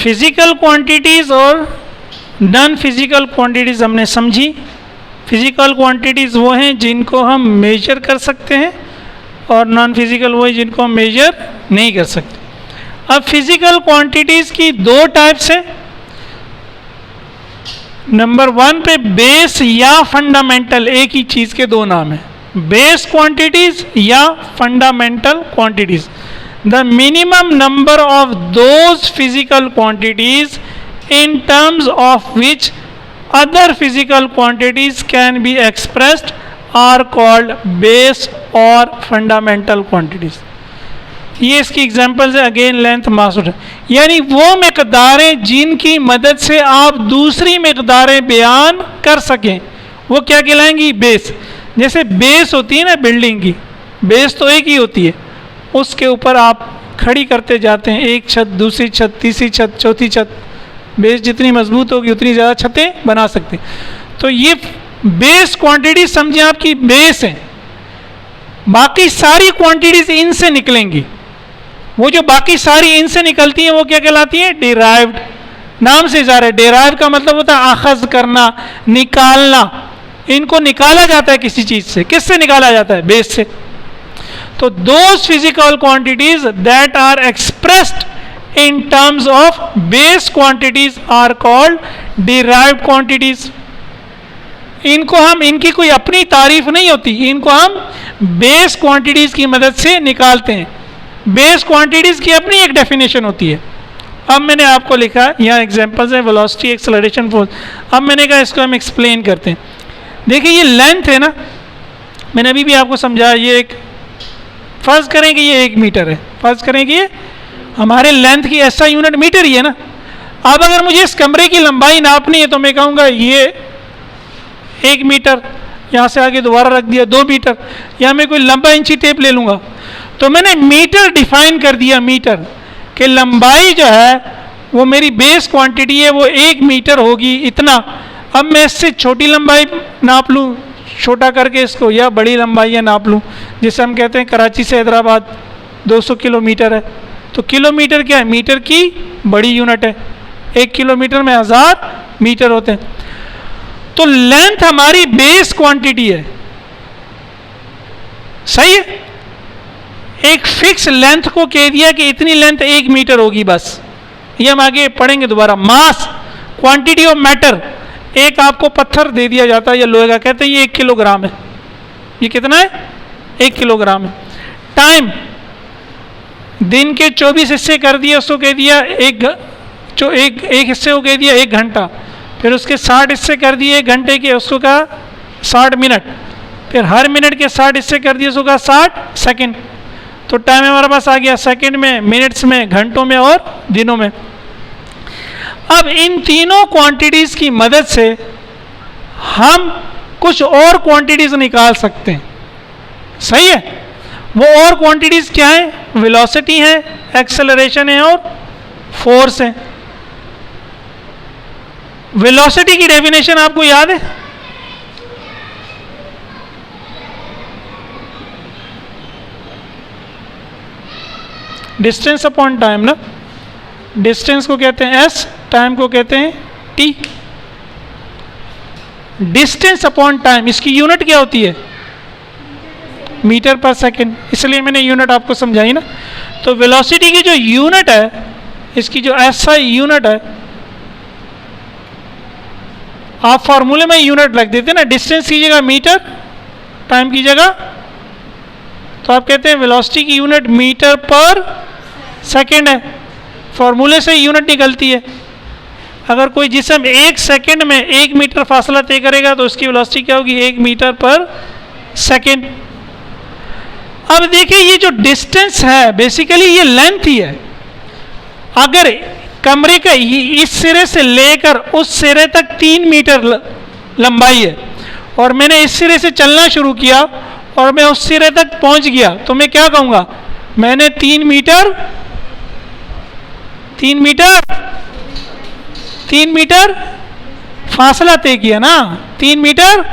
Physical quantities और non physical quantities हमने समझी। फिजिकल क्वांटिटीज वो हैं जिनको हम मेजर कर सकते हैं और नॉन फिजिकल वो है जिनको हम मेजर नहीं कर सकते। अब फिजिकल क्वांटिटीज की दो टाइप्स हैं। नंबर 1 पे बेस या फंडामेंटल, एक ही चीज के दो नाम हैं, बेस क्वांटिटीज या fundamental quantities. The minimum number of those physical quantities in terms of which other physical quantities can be expressed are called base or fundamental quantities। ये इसकी एग्जांपल्स है, अगेन लेंथ मास, यानी वो मिकदारें जिनकी मदद से आप दूसरी मिकदारें बयान कर सकें, वो क्या कहलाएंगी? बेस। जैसे बेस होती है ना बिल्डिंग की, बेस तो एक ही होती है, उसके ऊपर आप खड़ी करते जाते हैं, एक छत, दूसरी छत, तीसरी छत, चौथी छत। बेस जितनी मजबूत होगी उतनी ज़्यादा छतें बना सकते हैं। तो ये बेस क्वांटिटी समझिए आपकी बेस है, बाकी सारी क्वांटिटीज इनसे निकलेंगी। वो जो बाकी सारी इनसे निकलती हैं वो क्या कहलाती है? डिराइव्ड। नाम से ज़ाहिर है, डिराइव का मतलब होता है आखज करना, निकालना। इनको निकाला जाता है किसी चीज़ से। किससे निकाला जाता है? बेस से। तो those physical quantities that are expressed in terms of base quantities are called derived quantities। इनको हम, इनकी कोई अपनी तारीफ नहीं होती, इनको हम बेस क्वांटिटीज की मदद से निकालते हैं। बेस क्वांटिटीज की अपनी एक डेफिनेशन होती है। अब मैंने आपको लिखा, यहाँ एग्जांपल्स है, वेलोसिटी, एक्सेलरेशन, फोर्स। अब मैंने कहा इसको हम एक्सप्लेन करते हैं। देखिए ये लेंथ है ना, मैंने अभी भी आपको समझाया, ये एक फर्ज करें कि ये 1 मीटर है, फर्ज करें कि ये हमारे लेंथ की ऐसा यूनिट मीटर ही है ना। अब अगर मुझे इस कमरे की लंबाई नापनी है तो मैं कहूँगा ये 1 मीटर, यहाँ से आगे दोबारा रख दिया 2 मीटर, या मैं कोई लंबा इंची टेप ले लूँगा। तो मैंने मीटर डिफाइन कर दिया, मीटर कि लंबाई जो है वो मेरी बेस क्वांटिटी है, वो 1 मीटर होगी इतना। अब मैं इससे छोटी लंबाई नाप लूँ, छोटा करके इसको, या बड़ी लंबाई नाप लूँ, जिसे हम कहते हैं कराची से हैदराबाद 200 किलोमीटर है। तो किलोमीटर क्या है? मीटर की बड़ी यूनिट है। 1 किलोमीटर में 1000 मीटर होते हैं। तो लेंथ हमारी बेस क्वांटिटी है, सही है। एक फिक्स लेंथ को कह दिया कि इतनी लेंथ 1 मीटर होगी, बस। ये हम आगे पढ़ेंगे दोबारा। मास, क्वांटिटी ऑफ मैटर, एक आपको पत्थर दे दिया जाता है या लोहे का, कहते हैं ये 1 किलोग्राम है। ये कितना है? 1 किलोग्राम है। टाइम, दिन के 24 हिस्से कर दिए, उसको कह दिया एक हिस्से को कह दिया 1 घंटा। फिर उसके 60 हिस्से कर दिए 1 घंटे के, उसको कहा 60 मिनट। फिर हर मिनट के 60 हिस्से कर दिए, उसको कहा 60 सेकंड। तो टाइम हमारे पास आ गया सेकंड में, मिनट्स में, घंटों में और दिनों में। अब इन तीनों क्वांटिटीज की मदद से हम कुछ और क्वांटिटीज निकाल सकते हैं, सही है। वो और क्वांटिटीज क्या है? वेलोसिटी है, एक्सेलरेशन है और फोर्स है। वेलोसिटी की डेफिनेशन आपको याद है? डिस्टेंस अपॉन टाइम ना। डिस्टेंस को कहते हैं s, टाइम को कहते हैं t। डिस्टेंस अपॉन टाइम, इसकी यूनिट क्या होती है? मीटर पर सेकंड, इसलिए मैंने यूनिट आपको समझाई ना। तो वेलोसिटी की जो यूनिट है, इसकी जो SI यूनिट है, आप फार्मूले में यूनिट रख देते हैं ना, डिस्टेंस की जगह मीटर, टाइम की जगह, तो आप कहते हैं वेलोसिटी की यूनिट मीटर पर सेकंड है। फार्मूले से यूनिट निकलती है। अगर कोई जिसम 1 सेकंड में 1 मीटर फासला तय करेगा तो उसकी वेलोसिटी क्या होगी? 1 मीटर पर सेकंड। अब देखिए ये जो डिस्टेंस है बेसिकली ये लेंथ ही है। अगर कमरे का इस सिरे से लेकर उस सिरे तक 3 मीटर लंबाई है और मैंने इस सिरे से चलना शुरू किया और मैं उस सिरे तक पहुंच गया, तो मैं क्या कहूँगा? मैंने 3 मीटर फासला तय किया ना। 3 मीटर,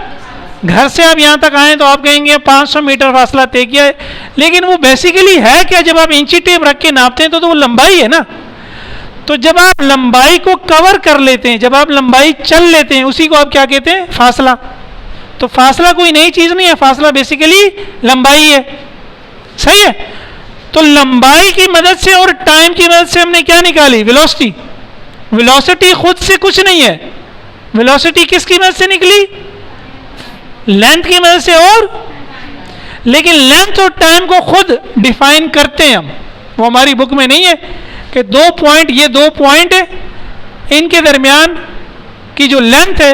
घर से आप यहाँ तक आए तो आप कहेंगे 500 मीटर फासला तय किया है, लेकिन वो बेसिकली है क्या? जब आप इंची टेप रख के नापते हैं तो वो लंबाई है ना। तो जब आप लंबाई को कवर कर लेते हैं, जब आप लंबाई चल लेते हैं, उसी को आप क्या कहते हैं? फासला। तो फासला कोई नई चीज नहीं है, फासला बेसिकली लंबाई है। सही है। तो लंबाई की मदद से और टाइम की मदद से हमने क्या निकाली? वेलोसिटी। वेलोसिटी खुद से कुछ नहीं है, वेलोसिटी किसकी मदद से निकली? लेंथ की मदद से। और लेकिन लेंथ और टाइम को खुद डिफाइन करते हैं हम, वो हमारी बुक में नहीं है कि दो पॉइंट, ये दो पॉइंट है, इनके दरमियान की जो लेंथ है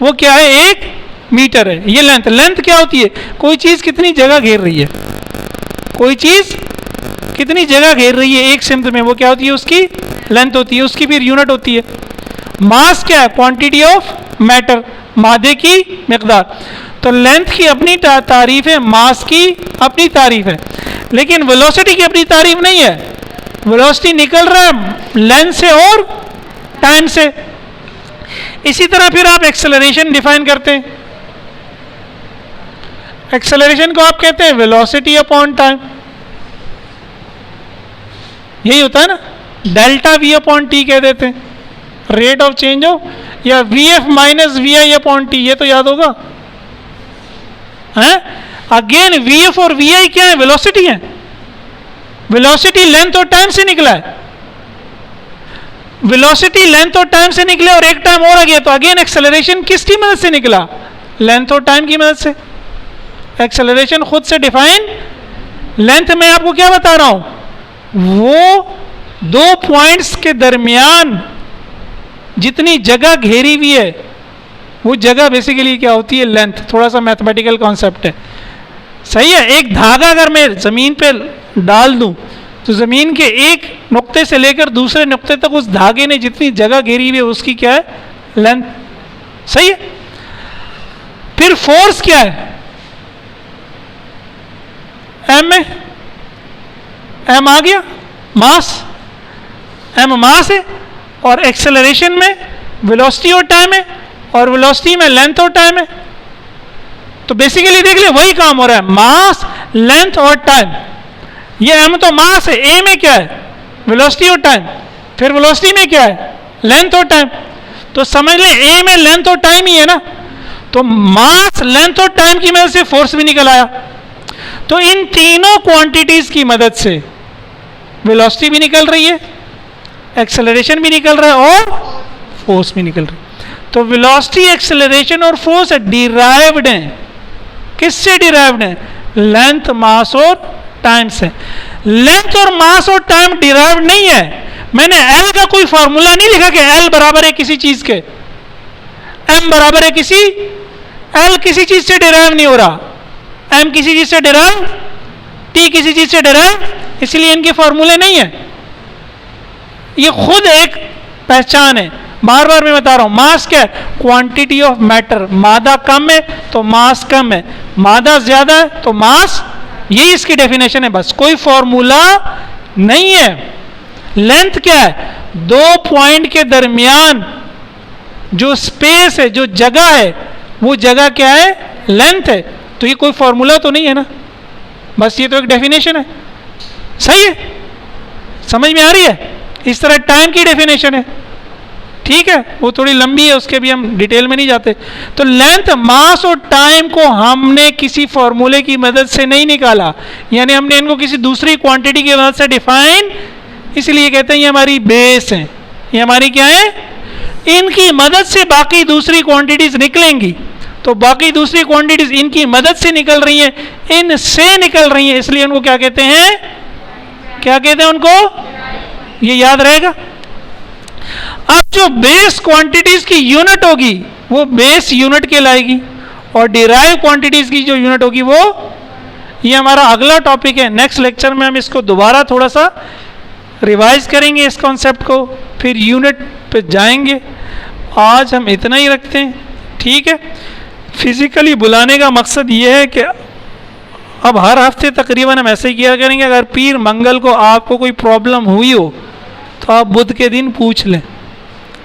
वो क्या है? 1 मीटर है। ये लेंथ, लेंथ क्या होती है? कोई चीज कितनी जगह घेर रही है, कोई चीज कितनी जगह घेर रही है एक सिमत में, वो क्या होती है? उसकी लेंथ होती है। उसकी फिर यूनिट होती है। मास क्या है? क्वांटिटी ऑफ मैटर, मादे की मिकदार। तो लेंथ की अपनी तारीफ है, मास की अपनी तारीफ है, लेकिन वेलोसिटी की अपनी तारीफ नहीं है। वेलोसिटी निकल रहा है लेंथ से और टाइम से। इसी तरह फिर आप एक्सेलरेशन डिफाइन करते हैं। एक्सेलरेशन को आप कहते हैं वेलोसिटी अपॉन टाइम। यही होता है ना, डेल्टा वी अपॉन टी कह देते हैं, रेट ऑफ चेंज हो, या v f minus v i upon t, ये तो याद होगा है। अगेन वी एफ और वी आई क्या है? वेलोसिटी है। वेलोसिटी लेंथ और टाइम से निकला है। वेलोसिटी लेंथ और टाइम से निकले और एक टाइम और आ गया, तो अगेन एक्सेलरेशन किसकी मदद से निकला? लेंथ और टाइम की मदद से। एक्सेलरेशन खुद से डिफाइन, लेंथ में आपको क्या बता रहा हूं? वो दो पॉइंट्स के दरमियान जितनी जगह घेरी हुई है, वो जगह बेसिकली क्या होती है? लेंथ। थोड़ा सा मैथमेटिकल कॉन्सेप्ट है। सही है। एक धागा अगर मैं जमीन पे डाल दूं, तो जमीन के एक नुक्ते से लेकर दूसरे नुक्ते तक उस धागे ने जितनी जगह घेरी हुई है, उसकी क्या है? लेंथ। सही है। फिर फोर्स क्या है? एम में, एम आ गया, मास, एम मास है, और एक्सेलरेशन में वेलोसिटी और टाइम है, और वेलोसिटी में लेंथ और टाइम है। तो बेसिकली देख ले वही काम हो रहा है, मास, लेंथ और टाइम। ये एम तो मास है, ए में क्या है? वेलोसिटी और टाइम। फिर वेलोसिटी में क्या है? लेंथ और टाइम। तो समझ ले ए में लेंथ और टाइम ही है ना, तो मास, लेंथ और टाइम की मदद से फोर्स भी निकल आया। तो इन तीनों क्वांटिटीज की मदद से वेलोसिटी भी निकल रही है, एक्सेलरेशन भी निकल रहा है, और फोर्स भी निकल रही है। तो वेलोसिटी, एक्सेलरेशन और फोर्स डिराइव्ड है। किससे डिराइव्ड है? लेंथ, मास और टाइम से। लेंथ और मास और टाइम डिराइव्ड नहीं है। मैंने एल का कोई फॉर्मूला नहीं लिखा कि एल बराबर है किसी चीज के, एम बराबर है किसी, एल किसी चीज से डिराइव नहीं हो रहा, एम किसी चीज से डिराइव, टी किसी चीज से डिराइव, इसलिए इनके फॉर्मूले नहीं है। ये खुद एक पहचान है। बार बार मैं बता रहा हूं, मास क्या है? Quantity of matter. मादा कम है तो मास कम है, मादा ज्यादा है तो मास, यही इसकी डेफिनेशन है, बस कोई फॉर्मूला नहीं है। लेंथ क्या है? दो पॉइंट के दरमियान जो स्पेस है, जो जगह है, वो जगह क्या है? लेंथ है। तो ये कोई फॉर्मूला तो नहीं है ना, बस ये तो एक डेफिनेशन है। सही है, समझ में आ रही है? इस तरह टाइम की डेफिनेशन है, ठीक है, वो थोड़ी लंबी है, उसके भी हम डिटेल में नहीं जाते। तो लेंथ, मास और टाइम को हमने किसी फॉर्मूले की मदद से नहीं निकाला, यानी हमने इनको किसी दूसरी क्वांटिटी की मदद से डिफाइन, इसलिए कहते हैं ये हमारी बेस है, ये हमारी क्या है? इनकी मदद से बाकी दूसरी क्वांटिटीज निकलेंगी। तो बाकी दूसरी क्वांटिटीज इनकी मदद से निकल रही हैं, इनसे निकल रही हैं, इसलिए उनको क्या कहते हैं? क्या कहते हैं उनको? ये याद रहेगा। अब जो बेस क्वांटिटीज की यूनिट होगी वो बेस यूनिट कहलाएगी, और डिराइव क्वांटिटीज की जो यूनिट होगी वो, ये हमारा अगला टॉपिक है। नेक्स्ट लेक्चर में हम इसको दोबारा थोड़ा सा रिवाइज करेंगे इस कॉन्सेप्ट को, फिर यूनिट पे जाएंगे। आज हम इतना ही रखते हैं, ठीक है। फिजिकली बुलाने का मकसद ये है कि अब हर हफ्ते तकरीबन हम ऐसे ही किया करेंगे। अगर पीर मंगल को आपको कोई प्रॉब्लम हुई हो तो आप बुध के दिन पूछ लें,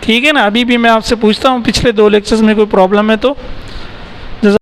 ठीक है ना। अभी भी मैं आपसे पूछता हूँ, पिछले 2 लेक्चर्स में कोई प्रॉब्लम है तो